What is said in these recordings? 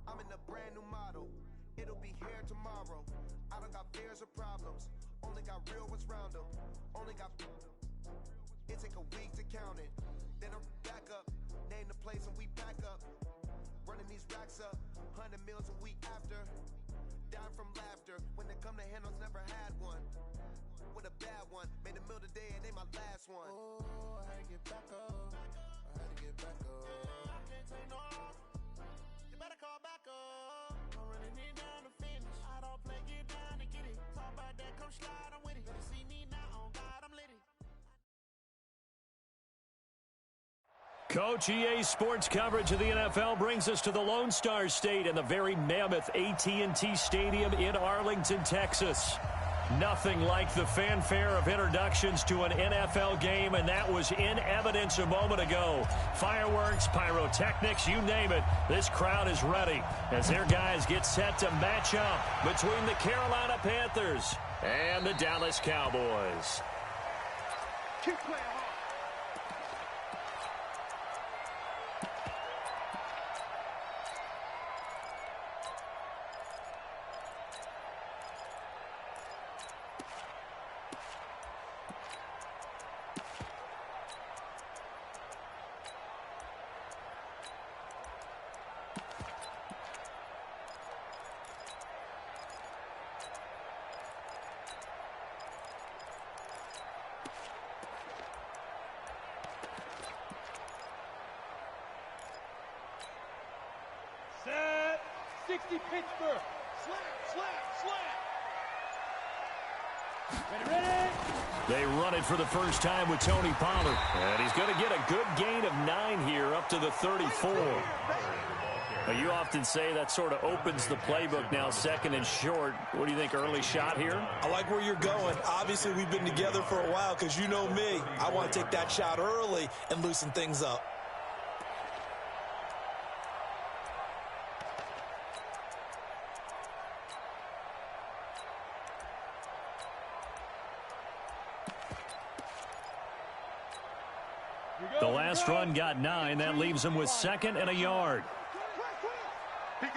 I'm in a brand new model. It'll be here tomorrow. I don't got fears or problems. Only got real ones round them. Only got. It take a week to count it. Then I'm back up. Name the place and we back up. Running these racks up. 100 meals a week after. Dying from laughter. When they come to handles, never had one. With a bad one. Made a meal today and they my last one. Oh, I had to get back up. I had to get back up. I can't take no off. You better call back up. I'm running it down to finish. I don't play, get down and get it. Talk about that, come slide, I'm with it. Better see me now, on God, I'm lit it. Coach, EA Sports coverage of the NFL brings us to the Lone Star State and the very mammoth AT&T Stadium in Arlington, Texas. Nothing like the fanfare of introductions to an NFL game, and that was in evidence a moment ago. Fireworks, pyrotechnics, you name it. This crowd is ready as their guys get set to match up between the Carolina Panthers and the Dallas Cowboys. Keep playing hard. Set. 60 Pittsburgh. Slam. Ready. They run it for the first time with Tony Pollard. And he's going to get a good gain of 9 here up to the 34. Now, you often say that sort of opens the playbook now, second and short. What do you think, early shot here? I like where you're going. Obviously, we've been together for a while because you know me. I want to take that shot early and loosen things up. The last run got 9. That leaves him with 2nd and a yard. Begin.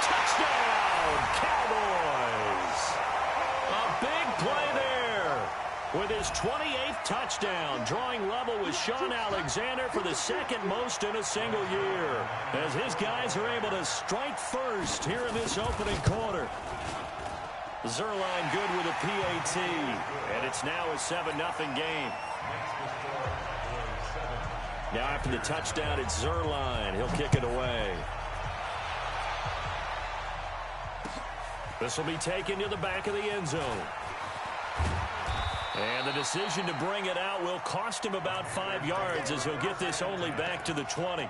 Touchdown, Cowboys! A big play there with his 28th touchdown, drawing level with Sean Alexander for the second most in a single year, as his guys are able to strike first here in this opening quarter. Zerline good with a PAT, and it's now a 7-0 game. Now after the touchdown, it's Zerline. He'll kick it away. This will be taken to the back of the end zone. And the decision to bring it out will cost him about 5 yards, as he'll get this only back to the 20.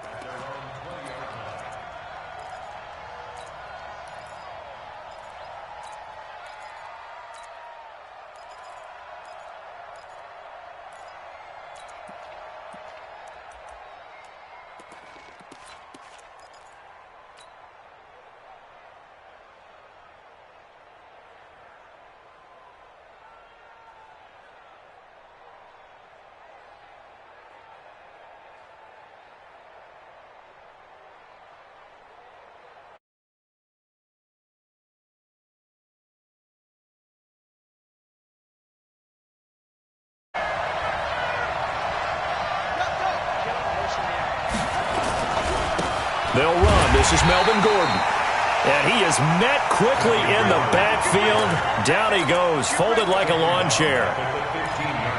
They'll run. This is Melvin Gordon. And he is met quickly in the backfield. Down he goes, folded like a lawn chair.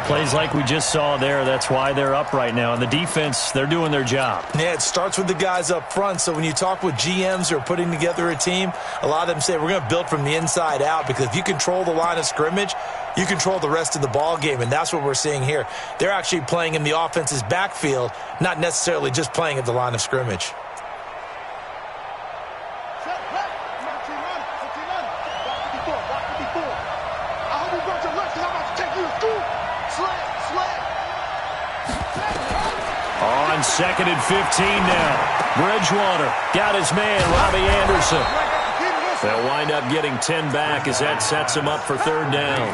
Plays like we just saw there. That's why they're up right now. And the defense, they're doing their job. Yeah, it starts with the guys up front. So when you talk with GMs who are putting together a team, a lot of them say we're going to build from the inside out, because if you control the line of scrimmage, you control the rest of the ball game, and that's what we're seeing here. They're actually playing in the offense's backfield, not necessarily just playing at the line of scrimmage. Set, play. Marching run. on 2nd and 15 now. Bridgewater got his man, Robbie Anderson. They'll wind up getting 10 back as that sets him up for 3rd down.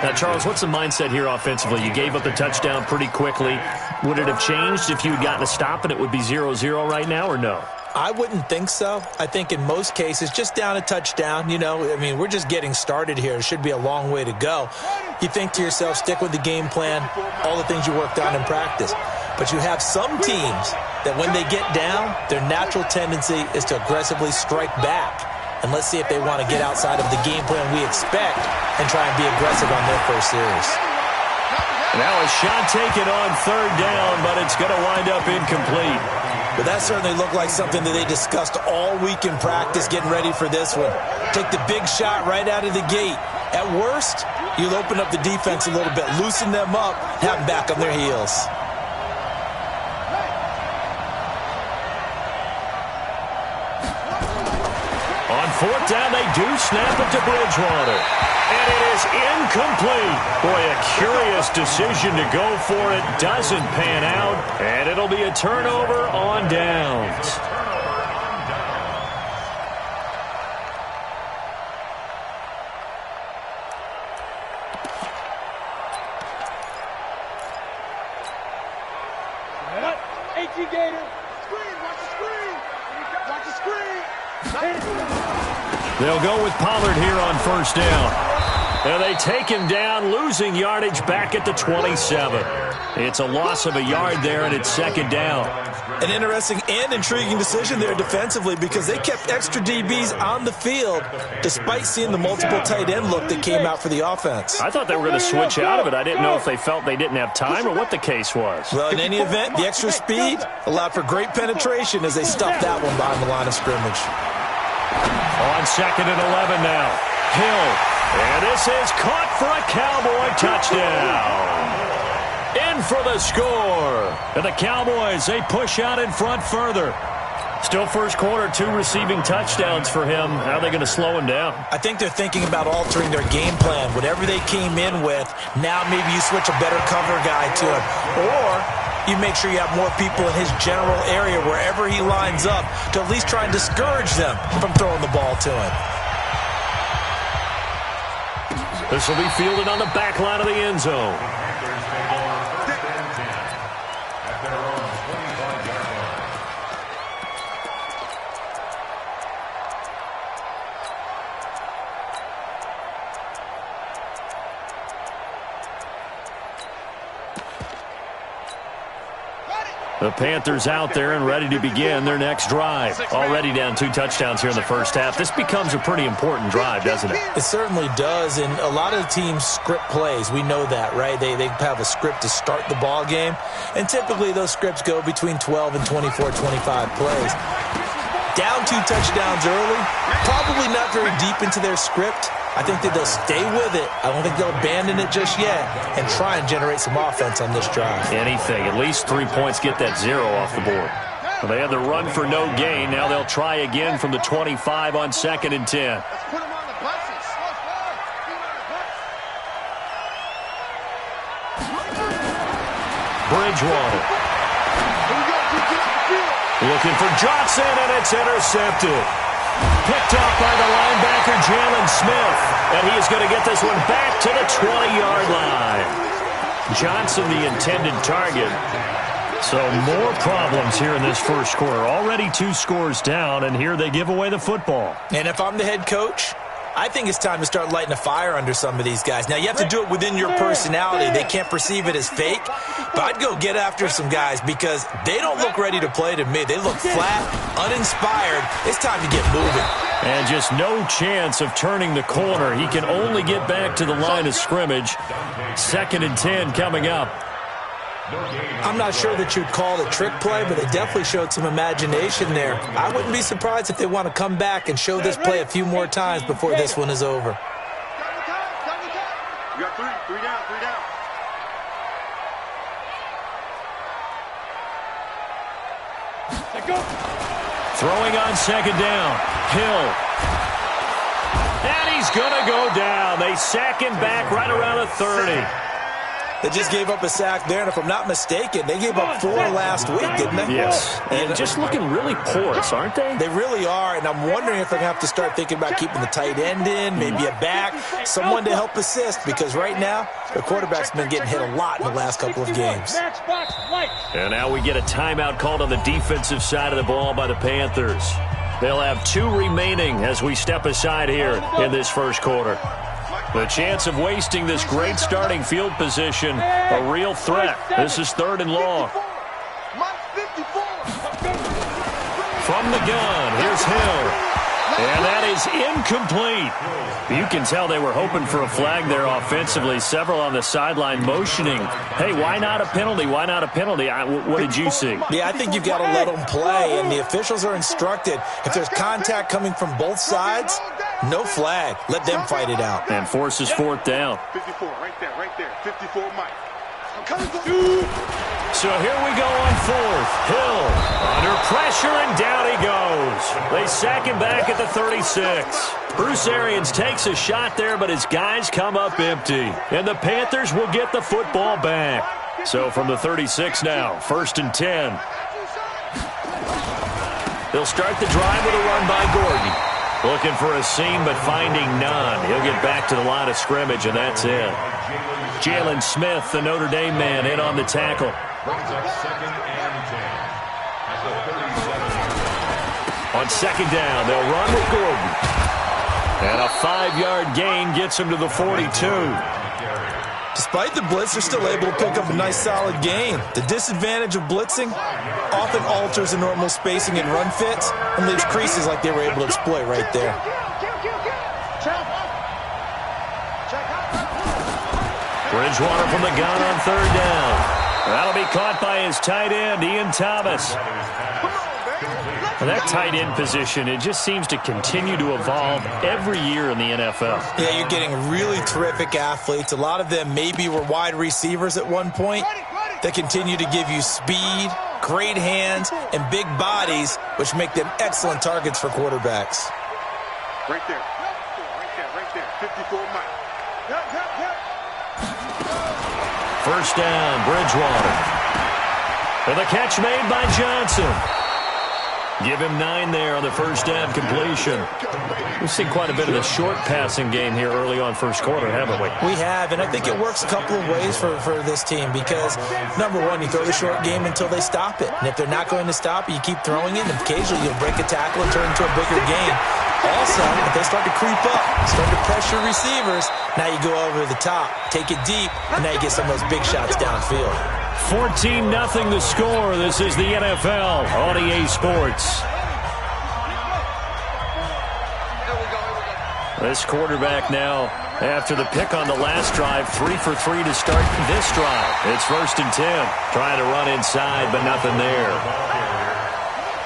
Now, Charles, what's the mindset here offensively? You gave up the touchdown pretty quickly. Would it have changed if you had gotten a stop and it would be 0-0 right now, or no? I wouldn't think so. I think in most cases, just down a touchdown, we're just getting started here. It should be a long way to go. You think to yourself, stick with the game plan, all the things you worked on in practice. But you have some teams that when they get down, their natural tendency is to aggressively strike back. And let's see if they want to get outside of the game plan we expect and try and be aggressive on their first series. Now a shot taken on 3rd down, but it's going to wind up incomplete. But that certainly looked like something that they discussed all week in practice, getting ready for this one. Take the big shot right out of the gate. At worst, you'll open up the defense a little bit, loosen them up, have them back on their heels. On 4th down, they do snap it to Bridgewater. And it is incomplete. Boy, a curious decision to go for it. Doesn't pan out. And it'll be a turnover on downs. They'll go with Pollard here on 1st down. And they take him down, losing yardage back at the 27. It's a loss of a yard there, and it's 2nd down. An interesting and intriguing decision there defensively because they kept extra DBs on the field despite seeing the multiple tight end look that came out for the offense. I thought they were going to switch out of it. I didn't know if they felt they didn't have time or what the case was. Well, in any event, the extra speed allowed for great penetration as they stuffed that one behind the line of scrimmage. On 2nd and 11 now. Hill. And this is caught for a Cowboy touchdown. In for the score. And the Cowboys, they push out in front further. Still first quarter, 2 receiving touchdowns for him. How are they going to slow him down? I think they're thinking about altering their game plan. Whatever they came in with, now maybe you switch a better cover guy to him. Or you make sure you have more people in his general area wherever he lines up to at least try and discourage them from throwing the ball to him. This will be fielded on the back line of the end zone. The Panthers out there and ready to begin their next drive. Already down 2 touchdowns here in the first half. This becomes a pretty important drive, doesn't it? It certainly does, and a lot of the teams script plays. We know that, right? They have a script to start the ball game, and typically those scripts go between 12 and 24, 25 plays. Down 2 touchdowns early, probably not very deep into their script. I think that they'll stay with it. I don't think they'll abandon it just yet and try and generate some offense on this drive. Anything. At least 3 points, get that 0 off the board. Well, they had the run for no gain. Now they'll try again from the 25 on 2nd and 10. Bridgewater. Looking for Johnson, and it's intercepted. Picked off by the linebacker, Jalen Smith. And he is going to get this one back to the 20-yard line. Johnson, the intended target. So more problems here in this first quarter. Already 2 scores down, and here they give away the football. And if I'm the head coach, I think it's time to start lighting a fire under some of these guys. Now, you have to do it within your personality. They can't perceive it as fake. But I'd go get after some guys because they don't look ready to play to me. They look flat, uninspired. It's time to get moving. And just no chance of turning the corner. He can only get back to the line of scrimmage. 2nd and 10 coming up. I'm not sure that you'd call it trick play, but they definitely showed some imagination there. I wouldn't be surprised if they want to come back and show this play a few more times before this one is over. You got 3 down, 3 down. Throwing on 2nd down. Hill. And he's going to go down. They sack him back right around the 30. They just gave up a sack there, and if I'm not mistaken, they gave up 4 last week, didn't they? Yes. And just looking really porous, aren't they? They really are, and I'm wondering if they're going to have to start thinking about keeping the tight end in, maybe a back, someone to help assist, because right now, their quarterback's been getting hit a lot in the last couple of games. And now we get a timeout called on the defensive side of the ball by the Panthers. They'll have 2 remaining as we step aside here in this first quarter. The chance of wasting this great starting field position, a real threat. This is 3rd and long. From the gun, here's Hill. And that is incomplete. You can tell they were hoping for a flag there offensively. Several on the sideline motioning. Hey, why not a penalty? Why not a penalty? What did you see? Yeah, I think you've got to let them play, and the officials are instructed. If there's contact coming from both sides, no flag. Let them fight it out. And forces 4th down. 54, right there. 54, Mike. So here we go on 4th. Hill under pressure, and down he goes. They sack him back at the 36. Bruce Arians takes a shot there, but his guys come up empty. And the Panthers will get the football back. So from the 36 now, 1st and 10. They'll start the drive with a run by Gordon. Looking for a seam, but finding none. He'll get back to the line of scrimmage, and that's it. Jalen Smith, the Notre Dame man, in on the tackle. On 2nd down, they'll run with Gordon. And a 5-yard gain gets him to the 42. Despite the blitz, they're still able to pick up a nice, solid gain. The disadvantage of blitzing often alters the normal spacing and run fits and leaves creases like they were able to exploit right there. Bridgewater from the gun on 3rd down. That'll be caught by his tight end, Ian Thomas. And that tight end position, it just seems to continue to evolve every year in the NFL. Yeah, you're getting really terrific athletes. A lot of them maybe were wide receivers at one point that continue to give you speed, great hands, and big bodies, which make them excellent targets for quarterbacks. Right there. 54, Mike. 1st down, Bridgewater. And the catch made by Johnson. Give him 9 there on the 1st down completion. We've seen quite a bit of the short passing game here early on 1st quarter, haven't we? We have, and I think it works a couple of ways for this team because, number one, you throw the short game until they stop it. And if they're not going to stop it, you keep throwing it, and occasionally you'll break a tackle and turn it into a bigger game. Also, if they start to creep up, start to pressure receivers, now you go over the top, take it deep, and now you get some of those big shots downfield. 14-0 the score. This is the NFL on EA Sports. This quarterback now, after the pick on the last drive, 3 for 3 to start this drive. It's 1st and 10. Trying to run inside, but nothing there.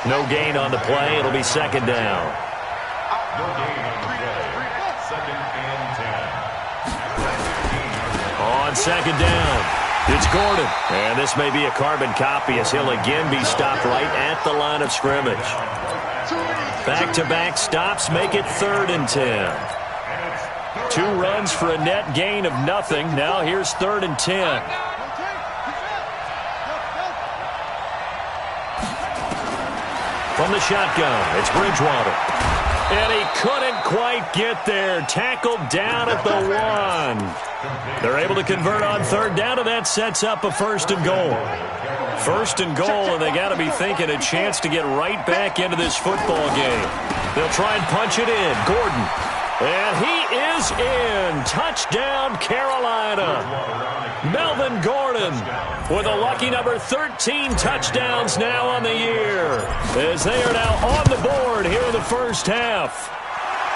No gain on the play. It'll be 2nd down. On 2nd down, it's Gordon. And this may be a carbon copy as he'll again be stopped right at the line of scrimmage. Back-to-back stops make it 3rd and 10. 2 runs for a net gain of nothing. Now here's 3rd and 10. From the shotgun, it's Bridgewater. And he couldn't quite get there. Tackled down at the 1. They're able to convert on 3rd down, and that sets up a 1st and goal. 1st and goal, and they got to be thinking a chance to get right back into this football game. They'll try and punch it in. Gordon. And he is in. Touchdown, Carolina. Melvin Gordon with a lucky number 13 touchdowns now on the year, as they are now on the board here in the first half.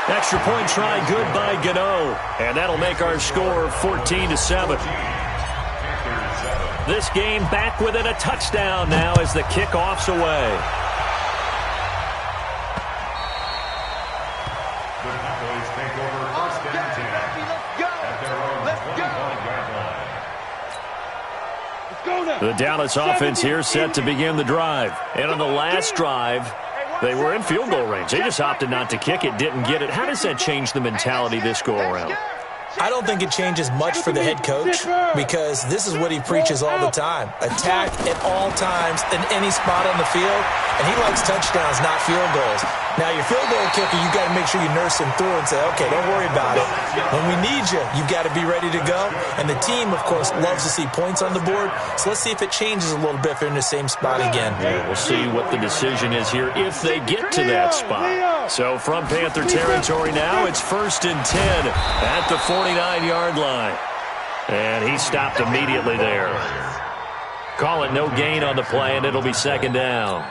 Extra point try good by Gano, and that'll make our score 14-7. This game back within a touchdown now as the kickoff's away. The Dallas offense here set to begin the drive. And on the last drive, they were in field goal range. They just opted not to kick it, didn't get it. How does that change the mentality this go around? I don't think it changes much for the head coach because this is what he preaches all the time. Attack at all times in any spot on the field, and he likes touchdowns, not field goals. Now, your field goal kicker, you got to make sure you nurse him through and say, okay, don't worry about it. When we need you, you've got to be ready to go. And the team, of course, loves to see points on the board. So let's see if it changes a little bit if they're in the same spot again. Yeah, we'll see what the decision is here if they get to that spot. So from Panther territory now, it's 1st and 10 at the 49-yard line. And he stopped immediately there. Call it no gain on the play, and it'll be 2nd down.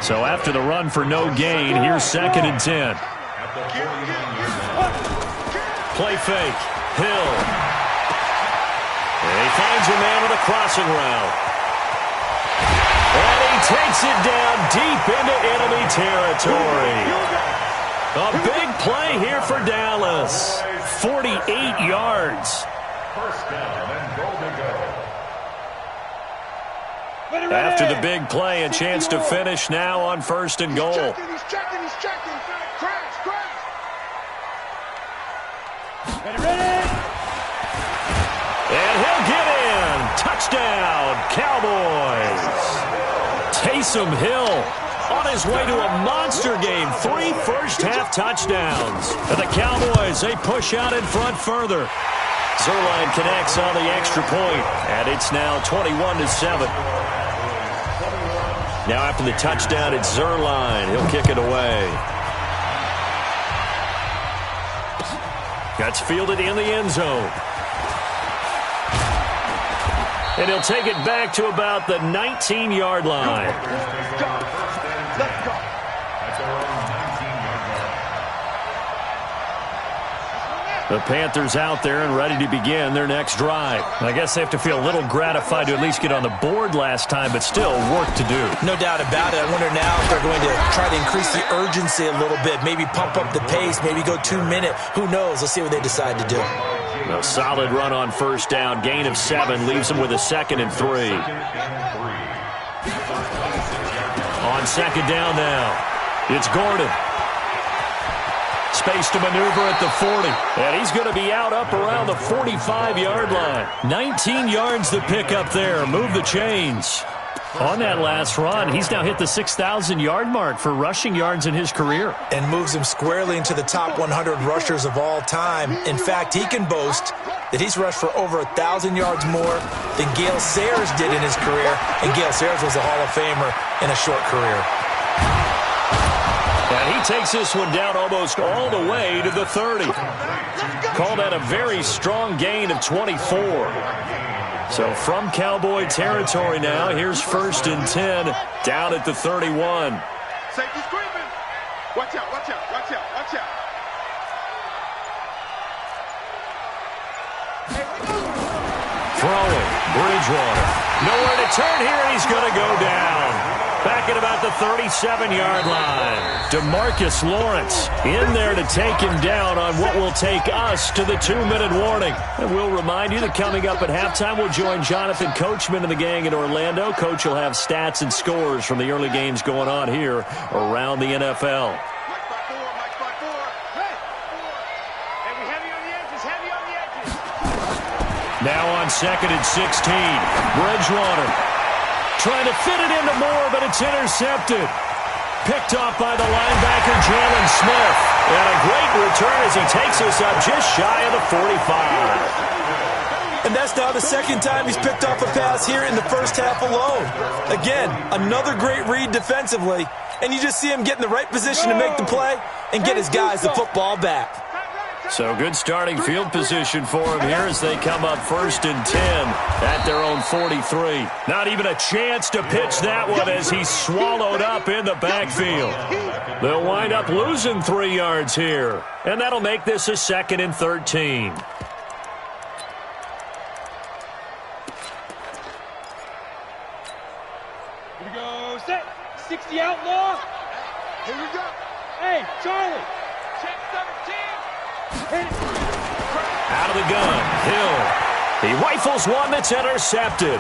So after the run for no gain, here's 2nd and 10. Play fake. Hill. And he finds a man with a crossing route. And he takes it down deep into enemy territory. A big play here for Dallas. 48 yards. After the big play, a chance to finish now on 1st and goal. He's checking. Crash. Ready. And he'll get in. Touchdown, Cowboys. Taysom Hill on his way to a monster game. 3 first-half touchdowns. And the Cowboys, they push out in front further. Zerline connects on the extra point, and it's now 21-7. Now after the touchdown, it's Zerline. He'll kick it away. That's fielded in the end zone. And he'll take it back to about the 19-yard line. Let's go. The Panthers out there and ready to begin their next drive. I guess they have to feel a little gratified to at least get on the board last time, but still work to do. No doubt about it. I wonder now if they're going to try to increase the urgency a little bit, maybe pump up the pace, maybe go 2-minute. Who knows? Let's see what they decide to do. A solid run on 1st down. Gain of 7 leaves them with a 2nd and 3. On 2nd down now, it's Gordon. Space to maneuver at the 40. And he's going to be out up around the 45-yard line. 19 yards to pick up there. Move the chains. On that last run, he's now hit the 6,000-yard mark for rushing yards in his career. And moves him squarely into the top 100 rushers of all time. In fact, he can boast that he's rushed for over 1,000 yards more than Gale Sayers did in his career. And Gale Sayers was a Hall of Famer in a short career. And he takes this one down almost all the way to the 30. Call that a very strong gain of 24. So from Cowboy territory now, here's 1st and 10 down at the 31. Safety screaming. Watch out. Throwing. Bridgewater. Nowhere to turn here, and he's going to go down. Back at about the 37-yard line. DeMarcus Lawrence in there to take him down on what will take us to the 2-minute warning. And we'll remind you that coming up at halftime, we'll join Jonathan Coachman and the gang in Orlando. Coach will have stats and scores from the early games going on here around the NFL. Now on 2nd and 16, Bridgewater trying to fit it into Moore, but it's intercepted. Picked off by the linebacker, Jalen Smith. And a great return as he takes us up just shy of the 45. And that's now the 2nd time he's picked off a pass here in the first half alone. Again, another great read defensively. And you just see him get in the right position to make the play and get his guys the football back. So good starting field position for him here as they come up 1st and 10 at their own 43. Not even a chance to pitch that one as he's swallowed up in the backfield. They'll wind up losing 3 yards here, and that'll make this a 2nd and 13. Here we go, set, 60 outlaw. Here we go. Hey, Charlie. Check 17. Out of the gun, Hill. He rifles one that's intercepted.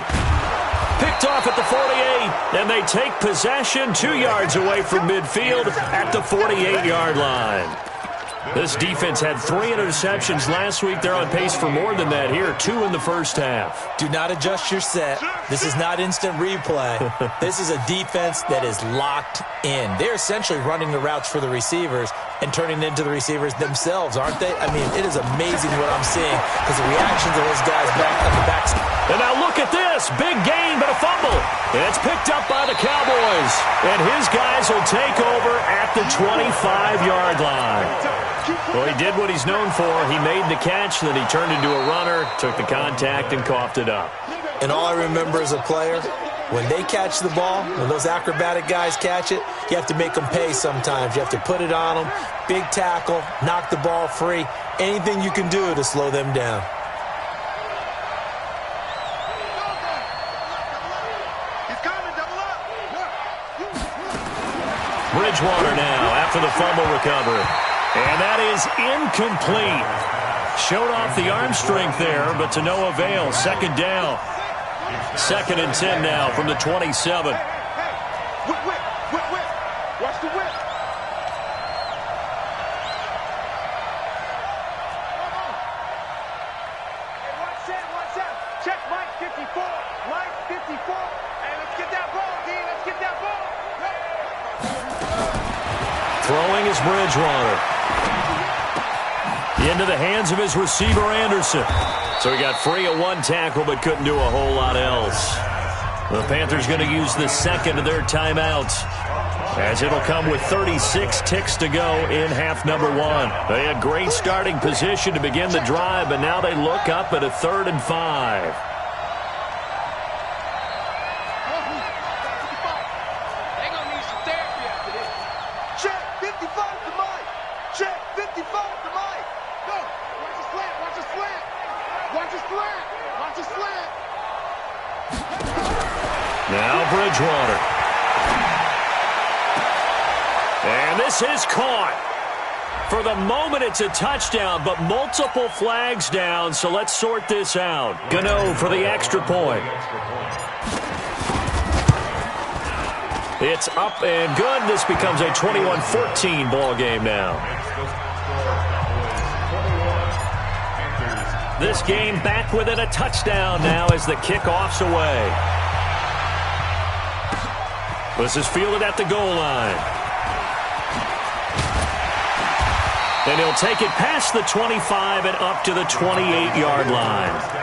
Picked off at the 48, and they take possession 2 yards away from midfield at the 48-yard line. This defense had 3 interceptions last week. They're on pace for more than that here. 2 in the first half. Do not adjust your set. This is not instant replay. This is a defense that is locked in. They're essentially running the routes for the receivers and turning into the receivers themselves, aren't they? I mean, it is amazing what I'm seeing because the reactions of those guys back on the back. And now look at this. Big gain, but a fumble. And it's picked up by the Cowboys. And his guys will take over at the 25-yard line. Well, he did what he's known for. He made the catch, then he turned into a runner, took the contact, and coughed it up. And all I remember as a player, when they catch the ball, when those acrobatic guys catch it, you have to make them pay sometimes. You have to put it on them, big tackle, knock the ball free, anything you can do to slow them down. Bridgewater now after the fumble recovery. And that is incomplete. Showed off the arm strength there, but to no avail. Second down. 2nd and 10 now from the 27. Whip. Watch the whip. Hey, watch that. Check Mike 54. Mike 54. Hey, let's get that ball, D. Let's get that ball. Throwing is Bridgewater. Into the hands of his receiver, Anderson. So he got free of 1 tackle, but couldn't do a whole lot else. The Panthers going to use the second of their timeouts, as it'll come with 36 ticks to go in half number 1. They had great starting position to begin the drive, but now they look up at a 3rd and 5. Now Bridgewater. And this is caught. For the moment, it's a touchdown, but multiple flags down, so let's sort this out. Gano for the extra point. It's up and good. This becomes a 21-14 ball game now. This game back within a touchdown now as the kickoff's away. This is fielded at the goal line. And he'll take it past the 25 and up to the 28-yard line.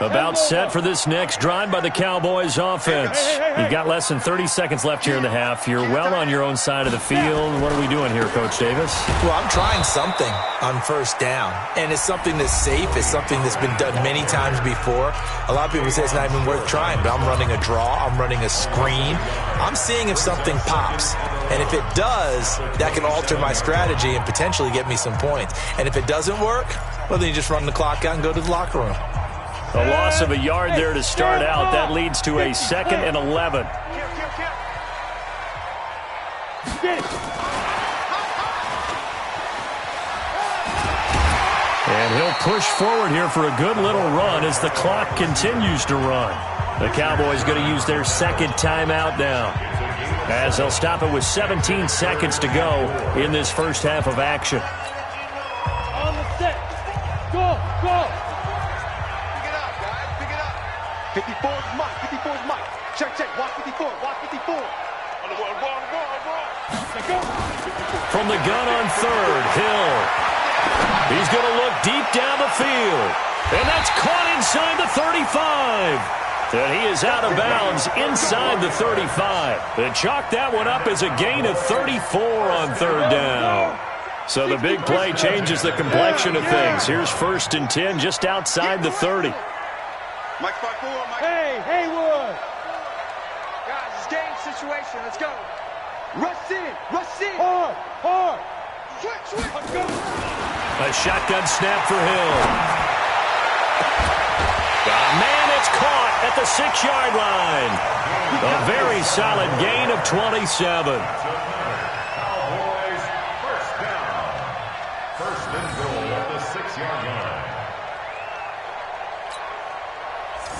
About set for this next drive by the Cowboys offense. You've got less than 30 seconds left here in the half. You're well on your own side of the field. What are we doing here, Coach Davis? Well, I'm trying something on first down, and it's something that's safe. It's something that's been done many times before. A lot of people say it's not even worth trying, but I'm running a draw. I'm running a screen. I'm seeing if something pops. And if it does, that can alter my strategy and potentially get me some points. And if it doesn't work, well, then you just run the clock out and go to the locker room. A loss of a yard there to start out. That leads to a 2nd and 11. And he'll push forward here for a good little run as the clock continues to run. The Cowboys going to use their second timeout now, as they'll stop it with 17 seconds to go in this first half of action. On the set. Go. 54 is Mike. 54 is Mike. Check. Watch 54. Watch 54. On the ball. From the gun on 3rd, Hill. He's going to look deep down the field. And that's caught inside the 35. And he is out of bounds inside the 35. They chalked that one up as a gain of 34 on 3rd down. So the big play changes the complexion of things. Here's 1st and 10 just outside the 30. Mike 5-4, Mike. Hey, Haywood. Guys, it's game situation. Let's go. Rush in. Hard. Switch. Let's go. A shotgun snap for Hill. Man, it's caught at the 6-yard line. A very solid gain of 27. Cowboys first down. 1st and goal at the 6-yard line.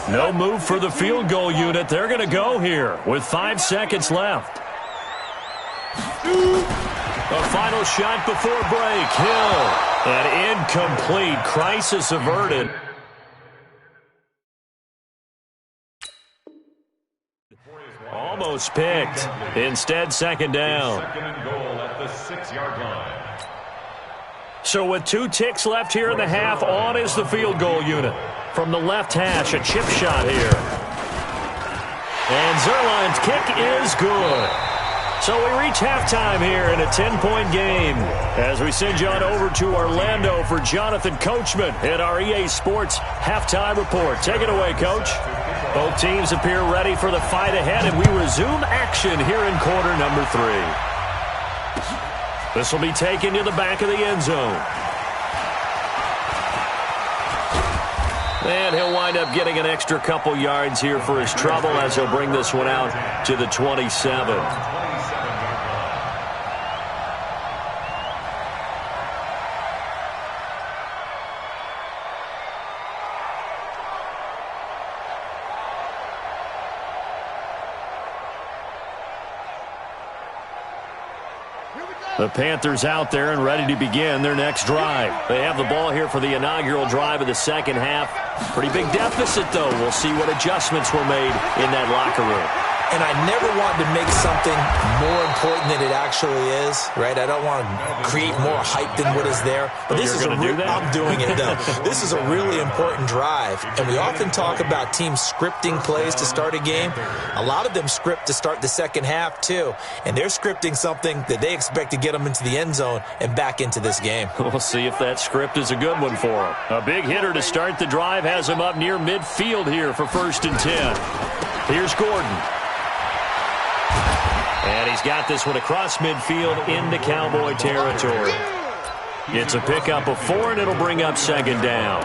No move for the field goal unit. They're going to go here with 5 seconds left. A final shot before break. Hill. An incomplete. Crisis averted. Almost picked. Instead, second down. Second and goal at the 6-yard line. So with 2 ticks left here in the half, on is the field goal unit. From the left hash, a chip shot here. And Zerline's kick is good. So we reach halftime here in a 10-point game as we send you on over to Orlando for Jonathan Coachman at our EA Sports Halftime Report. Take it away, Coach. Both teams appear ready for the fight ahead, and we resume action here in quarter number 3. This will be taken to the back of the end zone. And he'll wind up getting an extra couple yards here for his trouble as he'll bring this one out to the 27. The Panthers out there and ready to begin their next drive. They have the ball here for the inaugural drive of the second half. Pretty big deficit, though. We'll see what adjustments were made in that locker room. And I never want to make something more important than it actually is, right? I don't want to create more hype than what is there. But this is I'm doing it, though. This is a really important drive. And we often talk about teams scripting plays to start a game. A lot of them script to start the second half, too. And they're scripting something that they expect to get them into the end zone and back into this game. We'll see if that script is a good one for them. A big hitter to start the drive has him up near midfield here for 1st and 10. Here's Gordon. And he's got this one across midfield into Cowboy territory. It's a pickup of 4, and it'll bring up second down.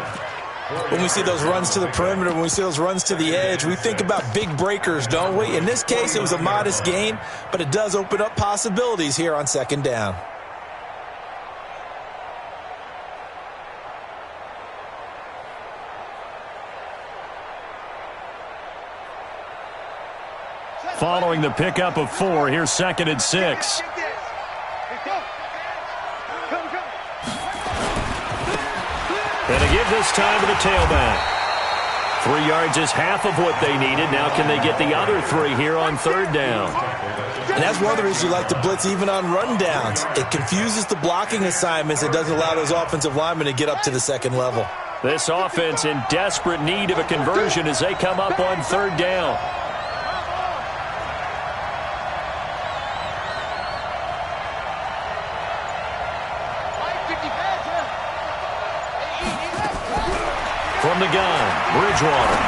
When we see those runs to the perimeter, when we see those runs to the edge, we think about big breakers, don't we? In this case, it was a modest gain, but it does open up possibilities here on second down. Following the pickup of 4, here's 2nd and 6. And to give this time to the tailback. 3 yards is half of what they needed. Now can they get the other 3 here on 3rd down? And that's one of the reasons you like to blitz even on rundowns. It confuses the blocking assignments. It doesn't allow those offensive linemen to get up to the second level. This offense in desperate need of a conversion as they come up on 3rd down. From the gun, Bridgewater.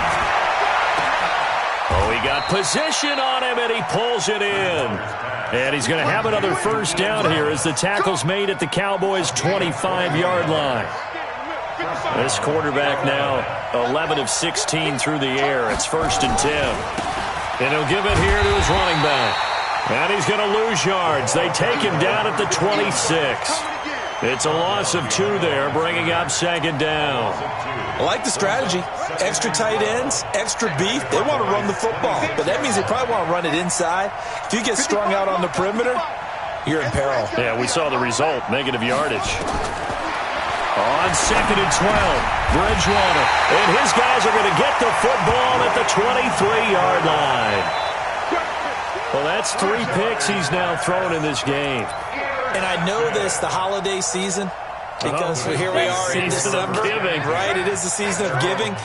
Oh, he got position on him, and he pulls it in. And he's going to have another 1st down here as the tackle's made at the Cowboys' 25-yard line. This quarterback now 11 of 16 through the air. It's 1st and 10. And he'll give it here to his running back. And he's going to lose yards. They take him down at the 26. It's a loss of 2 there, bringing up second down. I like the strategy. Extra tight ends, extra beef. They want to run the football, but that means they probably want to run it inside. If you get strung out on the perimeter, you're in peril. Yeah, we saw the result, negative yardage. On 2nd and 12, Bridgewater. And his guys are going to get the football at the 23-yard line. Well, that's 3 picks he's now thrown in this game. And I know this, the holiday season, because here we are in December, right? It is the season of giving.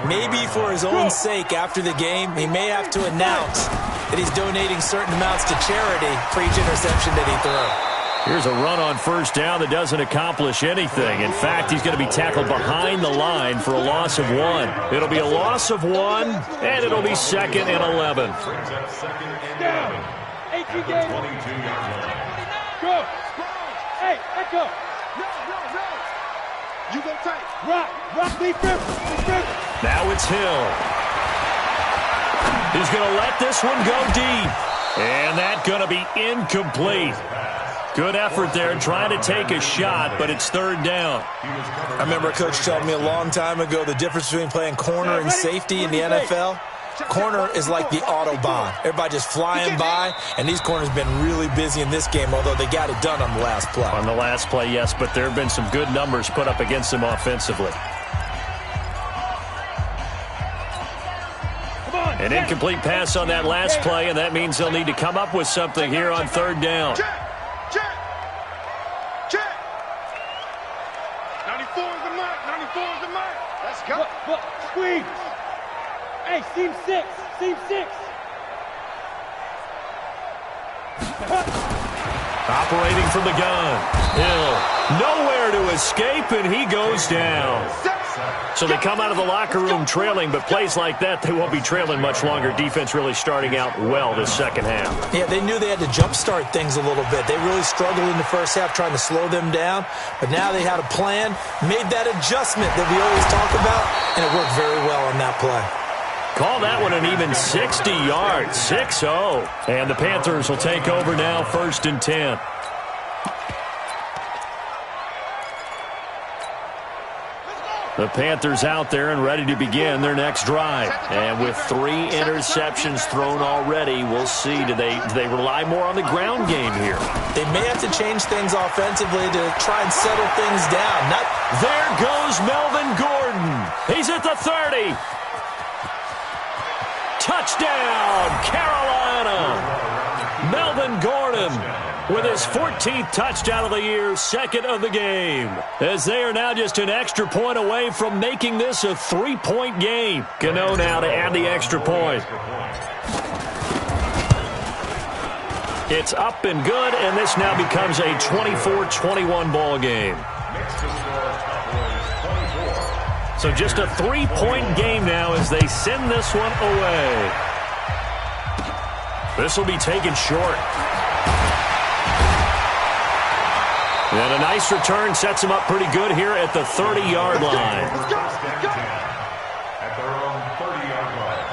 Maybe for his own sake, after the game, he may have to announce that he's donating certain amounts to charity for each interception that he threw. Here's a run on 1st down that doesn't accomplish anything. In fact, he's going to be tackled behind the line for a loss of 1. It'll be a loss of 1, and it'll be 2nd and 11. Down. 18 games. 22-yard line. Go. Hey, let go. You go tight. Rock defense. Now it's Hill. He's going to let this one go deep. And that's going to be incomplete. Good effort there trying to take a shot, but it's third down. I remember a coach telling me a long time ago the difference between playing corner and safety in the NFL. Corner is like the Autobahn. Everybody just flying by, and these corners have been really busy in this game, although they got it done on the last play. On the last play, yes, but there have been some good numbers put up against them offensively. An incomplete pass on that last play, and that means they'll need to come up with something here on third down. Check. 94 is the mark. 94 is the mark. Let's go. Squeeze. Hey, seam 6. Seam 6. Operating from the gun. Hill. Nowhere to escape, and he goes down. So they come out of the locker room trailing, but plays like that, they won't be trailing much longer. Defense really starting out well this second half. Yeah, they knew they had to jumpstart things a little bit. They really struggled in the first half trying to slow them down, but now they had a plan, made that adjustment that we always talk about, and it worked very well on that play. Call that one an even 60 yards, 6-0. And the Panthers will take over now, 1st and 10. The Panthers out there and ready to begin their next drive. And with 3 interceptions thrown already, we'll see. Do they rely more on the ground game here? They may have to change things offensively to try and settle things down. There goes Melvin Gordon. He's at the 30. Touchdown, Carolina. Melvin Gordon with his 14th touchdown of the year, 2nd of the game. As they are now just an extra point away from making this a 3-point game. Gano now to add the extra point. It's up and good, and this now becomes a 24-21 ball game. So just a 3-point game now as they send this one away. This will be taken short. And a nice return sets him up pretty good here at the 30-yard line. At their own 30-yard line.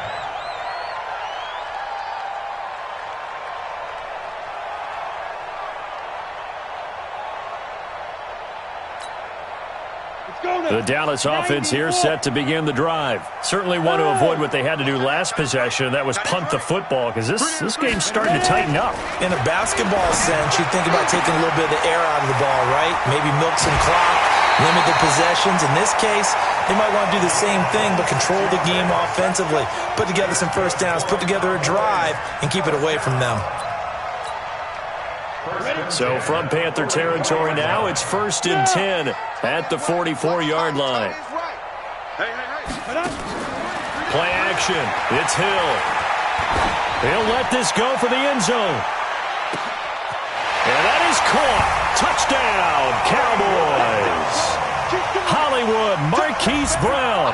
The Dallas offense here set to begin the drive. Certainly want to avoid what they had to do last possession, and that was punt the football, because this game's starting to tighten up. In a basketball sense, you think about taking a little bit of the air out of the ball, right? Maybe milk some clock, limit the possessions. In this case, they might want to do the same thing, but control the game offensively. Put together some first downs, put together a drive, and keep it away from them. So from Panther territory now, it's 1st and 10 at the 44-yard line. Play action. It's Hill. He'll let this go for the end zone. And that is caught. Touchdown, Cowboys. Hollywood Marquise Brown,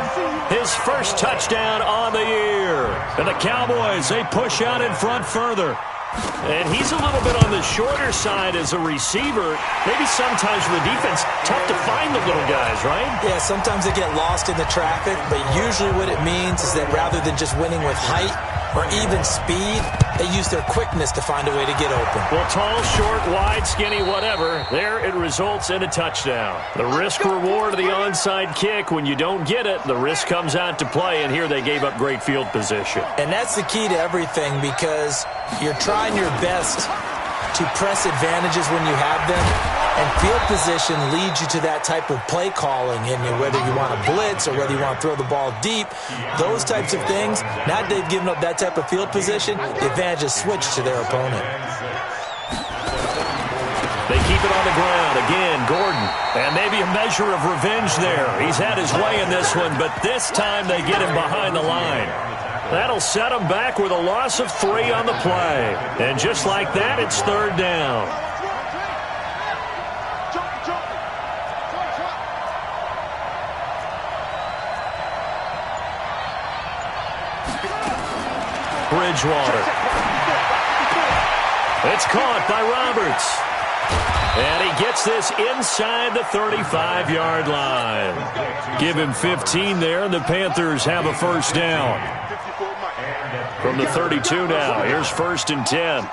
his first touchdown on the year. And the Cowboys, they push out in front further. And he's a little bit on the shorter side as a receiver. Maybe sometimes for the defense, tough to find the little guys, right? Yeah, sometimes they get lost in the traffic, but usually what it means is that rather than just winning with height or even speed, they use their quickness to find a way to get open. Well, tall, short, wide, skinny, whatever, there it results in a touchdown. The risk-reward of the onside kick, when you don't get it, the risk comes out to play, and here they gave up great field position. And that's the key to everything, because you're trying your best to press advantages when you have them, and field position leads you to that type of play calling, and whether you want to blitz or whether you want to throw the ball deep, those types of things, now that they've given up that type of field position, the advantage is switched to their opponent. They keep it on the ground. Again, Gordon. And maybe a measure of revenge there. He's had his way in this one, but this time they get him behind the line. That'll set him back with a loss of 3 on the play. And just like that, it's third down. Bridgewater. It's caught by Roberts. And he gets this inside the 35-yard line. Give him 15 there, and the Panthers have a first down. From the 32 now, here's 1st and 10.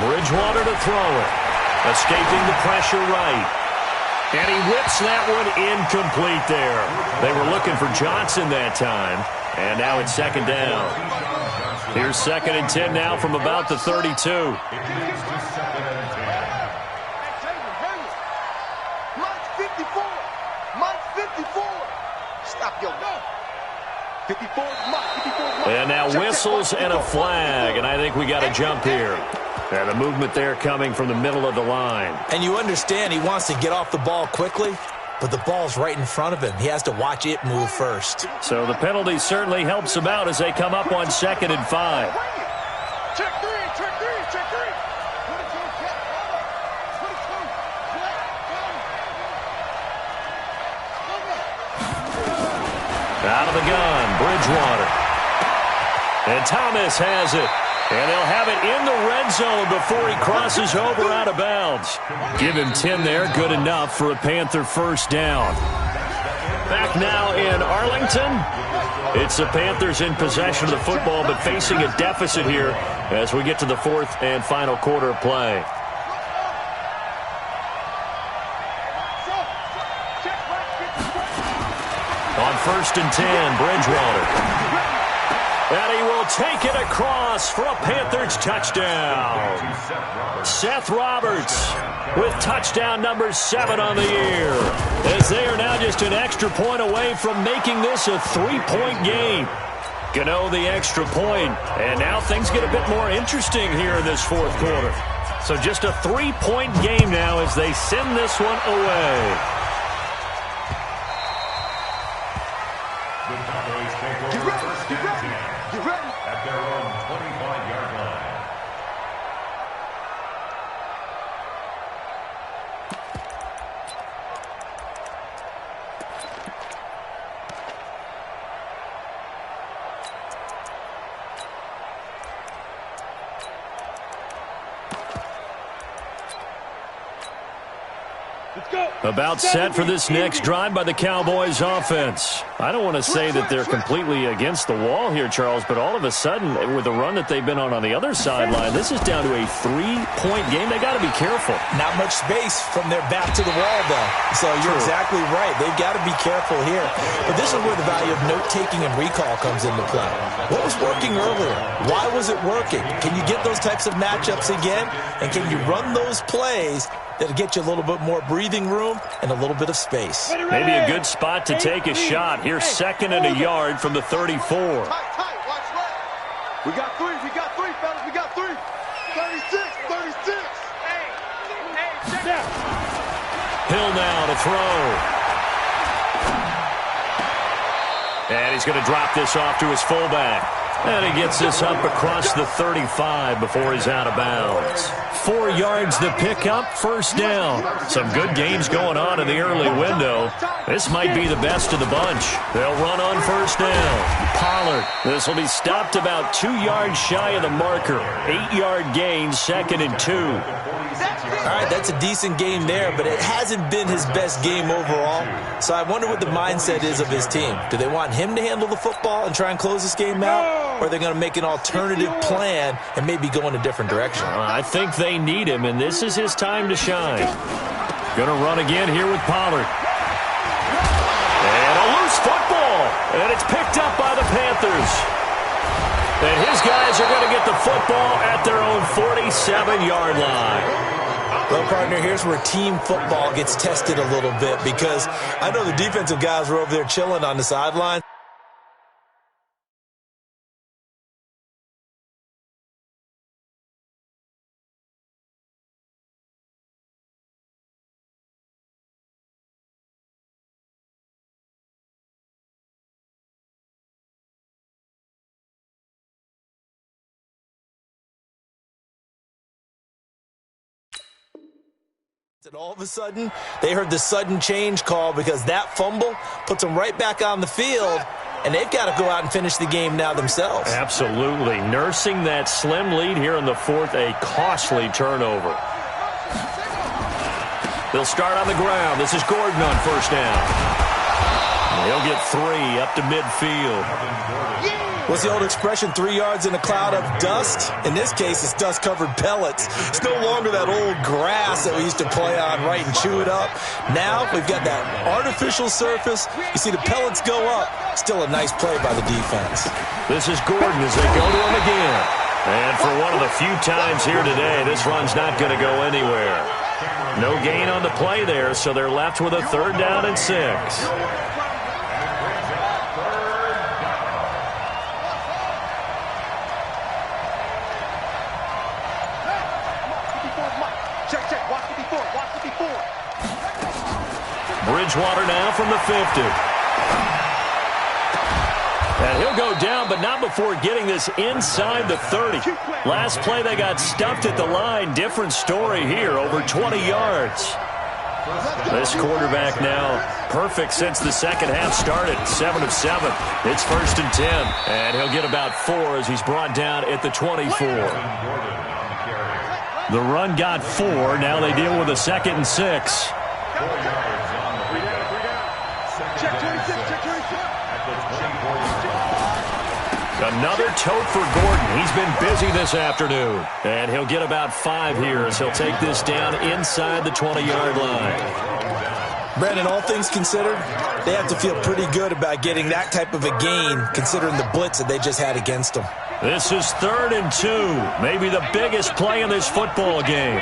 Bridgewater to throw it. Escaping the pressure right. And he whips that one incomplete there. They were looking for Johnson that time. And now it's second down. Here's 2nd and 10 now from about the 32. Mine's 54. Mine's 54. Stop your go. 54 is mine. 54 is mine. And now whistles and a flag. And I think we got a jump here. And the movement there coming from the middle of the line. And you understand he wants to get off the ball quickly, but the ball's right in front of him. He has to watch it move first. So the penalty certainly helps him out as they come up on 2nd and 5. Check three, check three, check three. Out of the gun, Bridgewater. And Thomas has it. And they'll have it in the red zone before he crosses over out of bounds. Give him 10 there, good enough for a Panther first down. Back now in Arlington. It's the Panthers in possession of the football, but facing a deficit here as we get to the 4th and final quarter of play. On 1st and 10, Bridgewater. And he will take it across for a Panthers touchdown. Seth Roberts with touchdown number 7 on the year. As they are now just an extra point away from making this a 3-point game. Gano the extra point. And now things get a bit more interesting here in this 4th quarter. So just a 3-point game now as they send this one away. At their own 25-yard line. About set for this next drive by the Cowboys offense. I don't want to say that they're completely against the wall here, Charles, but all of a sudden, with the run that they've been on the other sideline, this is down to a 3-point game. They got to be careful. Not much space from their back to the wall, though. So you're exactly right. They've got to be careful here. But this is where the value of note-taking and recall comes into play. What was working earlier? Why was it working? Can you get those types of matchups again? And can you run those plays that'll get you a little bit more breathing room and a little bit of space? Maybe a good spot to take a shot. Here's 2nd and a yard from the 34. Tight, watch left. We got 3, fellas, we got 3. 36. Hey, check out. Hill now to throw. And he's going to drop this off to his fullback. And he gets this up across the 35 before he's out of bounds. 4 yards the pickup, first down. Some good games going on in the early window. This might be the best of the bunch. They'll run on first down. Pollard. This will be stopped about 2 yards shy of the marker. 8-yard gain, 2nd and 2. All right, that's a decent game there, but it hasn't been his best game overall. So I wonder what the mindset is of his team. Do they want him to handle the football and try and close this game out? Or are they going to make an alternative plan and maybe go in a different direction? I think they need him, and this is his time to shine. Going to run again here with Pollard. And a loose football. And it's picked up by the Panthers. And his guys are going to get the football at their own 47-yard line. Well, partner, here's where team football gets tested a little bit because I know the defensive guys were over there chilling on the sideline. And all of a sudden, they heard the sudden change call because that fumble puts them right back on the field, and they've got to go out and finish the game now themselves. Absolutely. Nursing that slim lead here in the 4th, a costly turnover. They'll start on the ground. This is Gordon on first down. He'll get 3 up to midfield. What's the old expression, 3 yards in a cloud of dust? In this case, it's dust-covered pellets. It's no longer that old grass that we used to play on, right, and chew it up. Now we've got that artificial surface. You see the pellets go up. Still a nice play by the defense. This is Gordon as they go to him again. And for one of the few times here today, this run's not going to go anywhere. No gain on the play there, so they're left with a 3rd down and 6. Bridgewater now from the 50. And he'll go down, but not before getting this inside the 30. Last play, they got stuffed at the line. Different story here, over 20 yards. This quarterback now perfect since the second half started. 7 of 7. It's 1st and 10. And he'll get about 4 as he's brought down at the 24. The run got 4. Now they deal with a 2nd and 6. Another tote for Gordon. He's been busy this afternoon. And he'll get about 5 here as he'll take this down inside the 20-yard line. Brandon, all things considered, they have to feel pretty good about getting that type of a gain considering the blitz that they just had against them. This is 3rd and 2. Maybe the biggest play in this football game.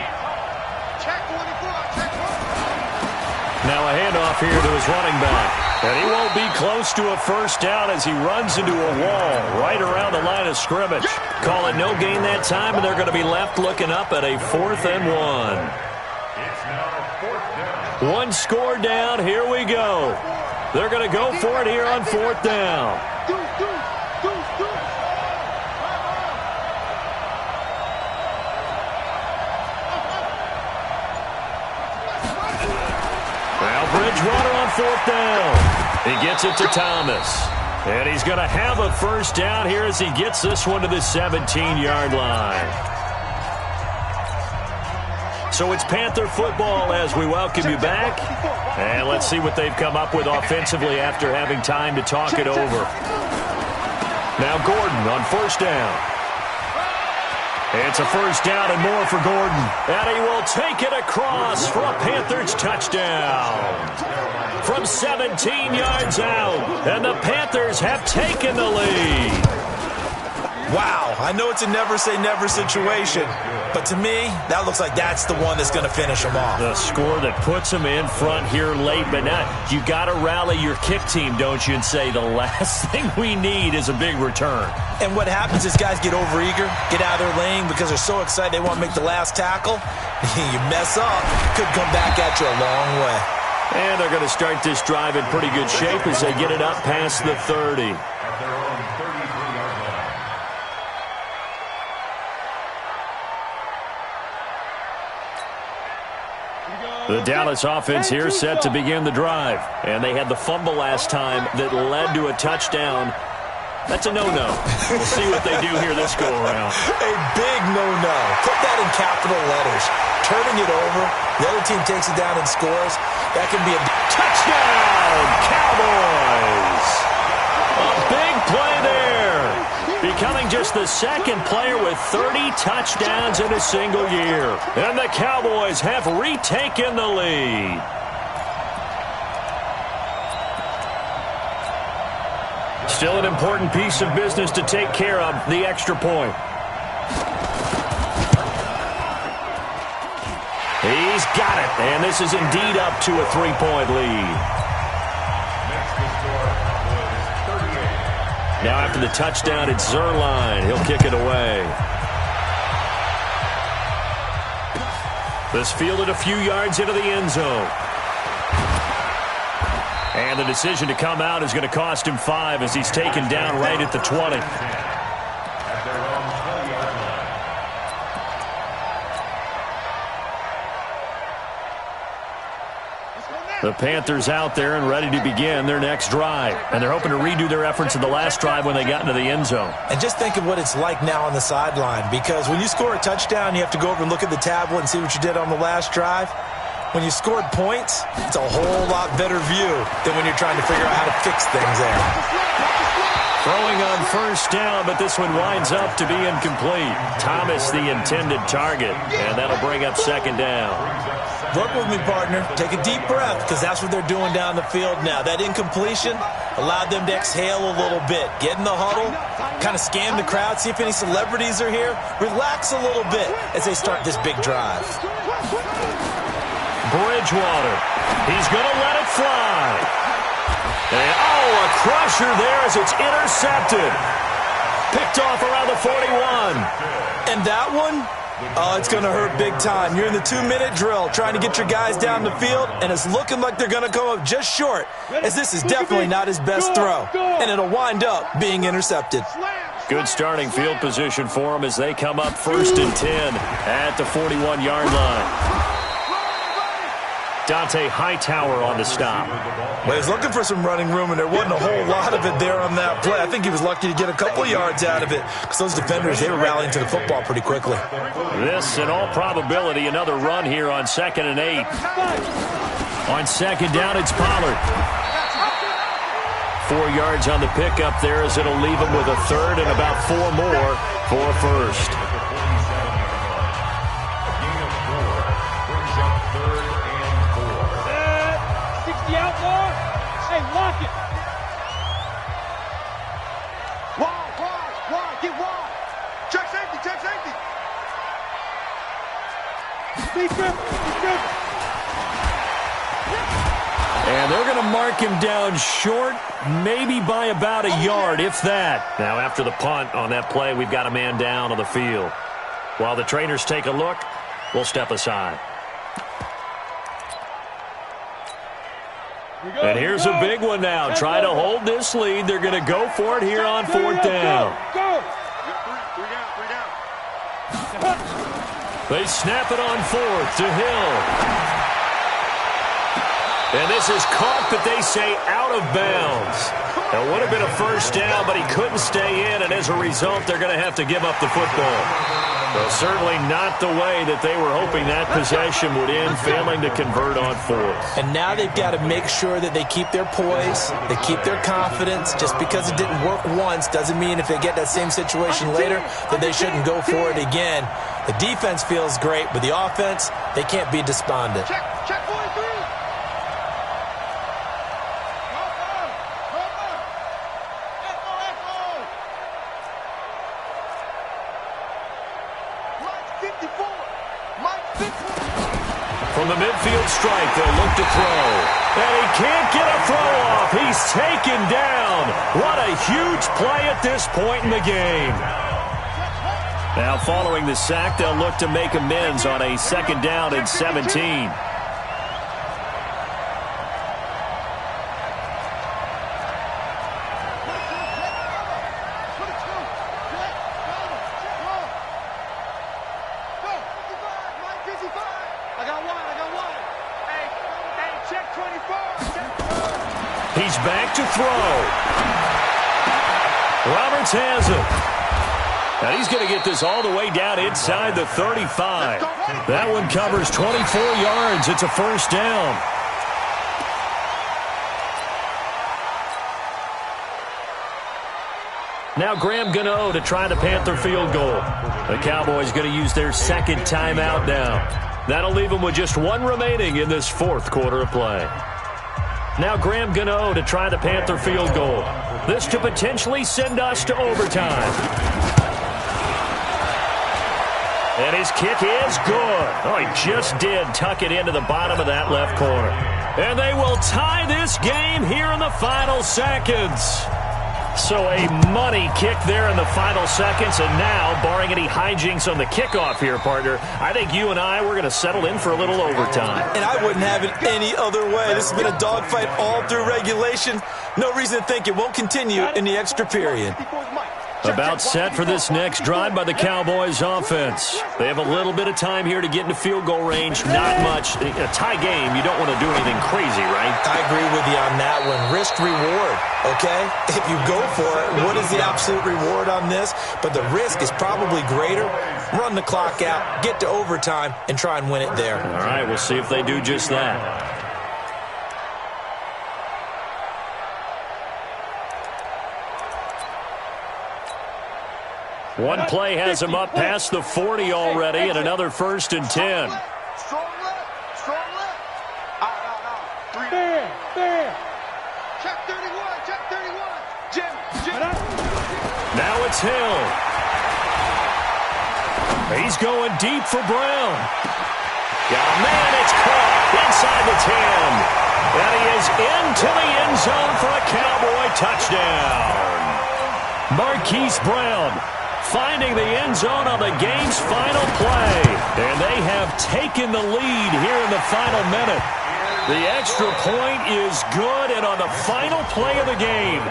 Now a handoff here to his running back. And he won't be close to a 1st down as he runs into a wall right around the line of scrimmage. Call it no gain that time, and they're going to be left looking up at a 4th and 1. 1 score down. Here we go. They're going to go for it here on 4th down. Bridgewater on 4th down. He gets it to Thomas. And he's going to have a 1st down here as he gets this one to the 17-yard line. So it's Panther football as we welcome you back. And let's see what they've come up with offensively after having time to talk it over. Now Gordon on 1st down. It's a 1st down and more for Gordon. And he will take it across for a Panthers touchdown. From 17 yards out. And the Panthers have taken the lead. Wow, I know it's a never-say-never situation, but to me, that looks like that's the one that's going to finish them off. The score that puts them in front here late, but now you got to rally your kick team, don't you, and say the last thing we need is a big return. And what happens is guys get overeager, get out of their lane because they're so excited they want to make the last tackle. You mess up, could come back at you a long way. And they're going to start this drive in pretty good shape as they get it up past the 30. The Dallas offense here set to begin the drive. And they had the fumble last time that led to a touchdown. That's a no-no. We'll see what they do here this go-around. A big no-no. Put that in capital letters. Turning it over. The other team takes it down and scores. That can be a touchdown, Cowboys. A big play there. Becoming just the 2nd player with 30 touchdowns in a single year. And the Cowboys have retaken the lead. Still an important piece of business to take care of, the extra point. He's got it, and this is indeed up to a 3-point lead. Now after the touchdown, it's Zerline. He'll kick it away. This fielded a few yards into the end zone. And the decision to come out is going to cost him 5 as he's taken down right at the 20. The Panthers out there and ready to begin their next drive. And they're hoping to redo their efforts in the last drive when they got into the end zone. And just think of what it's like now on the sideline, because when you score a touchdown, you have to go over and look at the tablet and see what you did on the last drive. When you scored points, it's a whole lot better view than when you're trying to figure out how to fix things there. Throwing on first down, but this one winds up to be incomplete. Thomas, the intended target, and that'll bring up second down. Work with me, partner. Take a deep breath, because that's what they're doing down the field now. That incompletion allowed them to exhale a little bit. Get in the huddle, kind of scan the crowd, see if any celebrities are here. Relax a little bit as they start this big drive. Bridgewater. He's going to let it fly. And, a crusher there as it's intercepted. Picked off around the 41. And that one, it's going to hurt big time. You're in the 2-minute drill trying to get your guys down the field, and it's looking like they're going to come up just short, as this is definitely not his best throw, and it'll wind up being intercepted. Good starting field position for them as they come up 1st and 10 at the 41-yard line. Dante Hightower on the stop. Well, he was looking for some running room, and there wasn't a whole lot of it there on that play. I think he was lucky to get a couple yards out of it because those defenders, they were rallying to the football pretty quickly. This, in all probability, another run here on 2nd and 8. On 2nd down, it's Pollard. 4 yards on the pickup there as it'll leave him with a 3rd and about 4 more for a 1st. Lock it. Wide, get wide. Check safety. And they're going to mark him down short, maybe by about a yard, if that. Now, after the punt on that play, we've got a man down on the field. While the trainers take a look, we'll step aside. And here's a big one now. Try to hold this lead. They're going to go for it here on 4th down. Three down. They snap it on 4th to Hill. And this is caught, but they say out of bounds. It would have been a 1st down, but he couldn't stay in, and as a result, they're going to have to give up the football. Well, certainly not the way that they were hoping that possession would end, failing to convert on 4th. And now they've got to make sure that they keep their poise, they keep their confidence. Just because it didn't work once doesn't mean if they get that same situation later that they shouldn't go for it again. The defense feels great, but the offense, they can't be despondent. Check 43. From the midfield strike, they'll look to throw. And he can't get a throw off. He's taken down. What a huge play at this point in the game. Now, following the sack, they'll look to make amends on a 2nd down and 17. He's back to throw. Roberts has it. And he's going to get this all the way down inside the 35. That one covers 24 yards. It's a 1st down. Now Graham Gano to try the Panther field goal. The Cowboys going to use their 2nd timeout now. That'll leave them with just 1 remaining in this 4th quarter of play. Now Graham Gano to try the Panther field goal. This to potentially send us to overtime. And his kick is good. Oh, he just did tuck it into the bottom of that left corner. And they will tie this game here in the final seconds. So a money kick there in the final seconds, and now, barring any hijinks on the kickoff here, partner, I think you and I, we're going to settle in for a little overtime. And I wouldn't have it any other way. This has been a dogfight all through regulation. No reason to think it won't continue in the extra period. About set for this next drive by the Cowboys offense. They have a little bit of time here to get into field goal range. Not much. A tie game, you don't want to do anything crazy, right? I agree with you on that one. Risk reward, okay? If you go for it, what is the absolute reward on this? But the risk is probably greater. Run the clock out, get to overtime, and try and win it there. All right, we'll see if they do just that. One play has him up past the 40 already, and another 1st and 10. Strong left. Strong left. Out. Fair. Check 31. Jim. Now it's Hill. He's going deep for Brown. Yeah, man, it's caught inside the 10. And he is into the end zone for a Cowboy touchdown. Marquise Brown finding the end zone on the game's final play. And they have taken the lead here in the final minute. The extra point is good, and on the final play of the game,